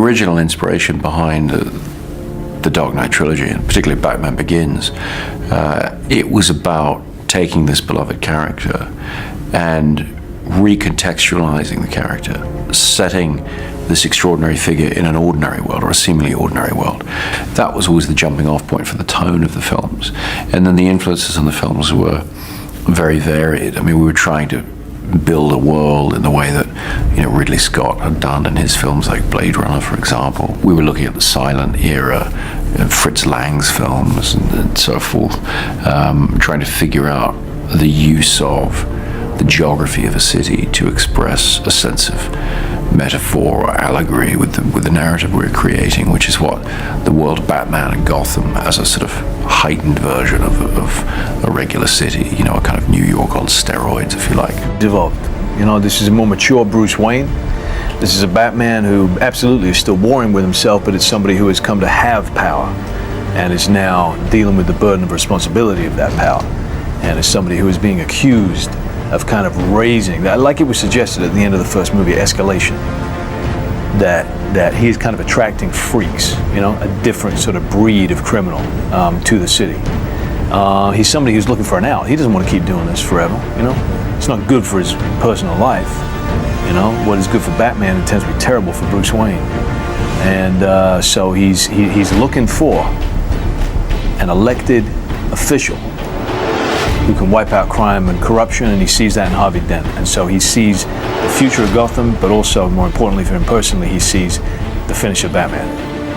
Original inspiration behind the Dark Knight Trilogy, and particularly Batman Begins, it was about taking this beloved character and recontextualizing the character, setting this extraordinary figure in an ordinary world, or a seemingly ordinary world. That was always the jumping off point for the tone of the films. And then the influences on the films were very varied. I mean, we were trying to build a world in the way that, you know, Ridley Scott had done in his films like Blade Runner, for example. We were looking at the silent era, Fritz Lang's films and so forth, trying to figure out the use of the geography of a city to express a sense of metaphor or allegory with the narrative we're creating, which is what the world of Batman and Gotham, as a sort of heightened version of a regular city, you know, a kind of New York on steroids, if you like. Developed. You know, this is a more mature Bruce Wayne. This is a Batman who absolutely is still warring with himself, but it's somebody who has come to have power and is now dealing with the burden of responsibility of that power. And is somebody who is being accused of kind of raising that, like it was suggested at the end of the first movie, escalation, that he is kind of attracting freaks, you know, a different sort of breed of criminal to the city. He's somebody who's looking for an out. He doesn't want to keep doing this forever, you know. It's not good for his personal life, you know. What is good for Batman tends to be terrible for Bruce Wayne. And so he's looking for an elected official who can wipe out crime and corruption, and he sees that in Harvey Dent. And so he sees the future of Gotham, but also, more importantly for him personally, he sees the finish of Batman,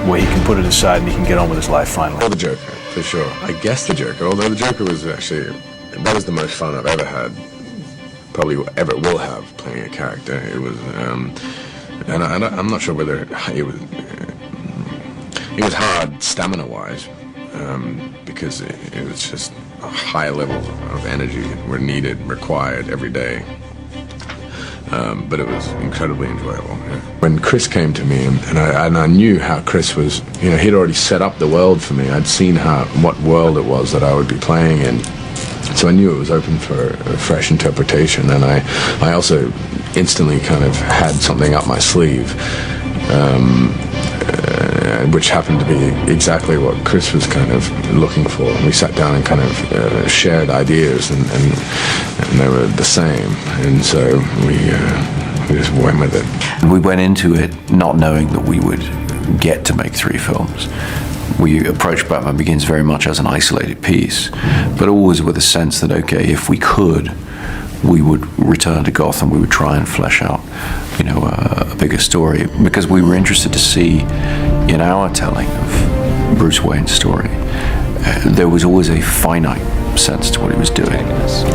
where he can put it aside and he can get on with his life finally. Or the Joker, for sure. I guess the Joker, although the Joker was actually, that was the most fun I've ever had, probably ever will have, playing a character. It was, and I'm not sure whether it was hard stamina-wise, because it was just a high level of energy required every day. But it was incredibly enjoyable. Yeah. When Chris came to me, and I knew how Chris was, you know, he'd already set up the world for me. I'd seen what world it was that I would be playing in. So I knew it was open for a fresh interpretation, and I also instantly kind of had something up my sleeve, which happened to be exactly what Chris was kind of looking for. We sat down and kind of shared ideas, and they were the same, and so we just went with it. We went into it not knowing that we would get to make 3 films. We approached Batman Begins very much as an isolated piece, but always with a sense that, okay, if we could, we would return to Gotham, we would try and flesh out, you know, a bigger story, because we were interested to see in our telling of Bruce Wayne's story, there was always a finite sense to what he was doing.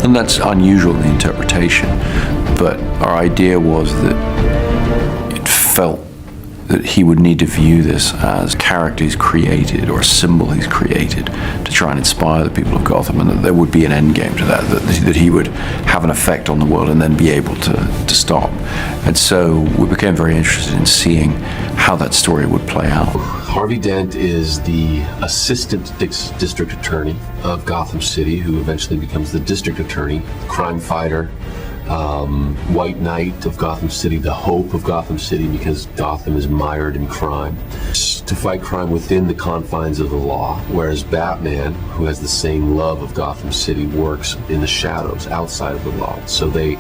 And that's unusual in the interpretation, but our idea was that it felt that he would need to view this as a character he's created or a symbol he's created to try and inspire the people of Gotham, and that there would be an end game to that he would have an effect on the world and then be able to stop. And so we became very interested in seeing how that story would play out. Harvey Dent is the assistant district attorney of Gotham City, who eventually becomes the district attorney, crime fighter, white knight of Gotham City, the hope of Gotham City, because Gotham is mired in crime, to fight crime within the confines of the law, whereas Batman, who has the same love of Gotham City, works in the shadows outside of the law. So they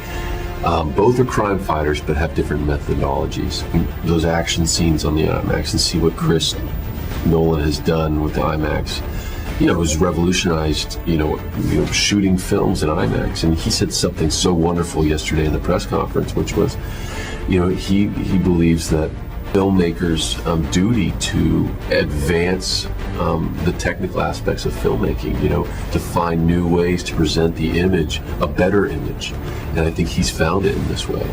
both are crime fighters but have different methodologies. Those action scenes on the IMAX, and see what Chris Nolan has done with the IMAX, you know, has revolutionized, you know, shooting films in IMAX. And he said something so wonderful yesterday in the press conference, which was, you know, he believes that filmmakers' duty to advance the technical aspects of filmmaking, you know, to find new ways to present the image, a better image. And I think he's found it in this way.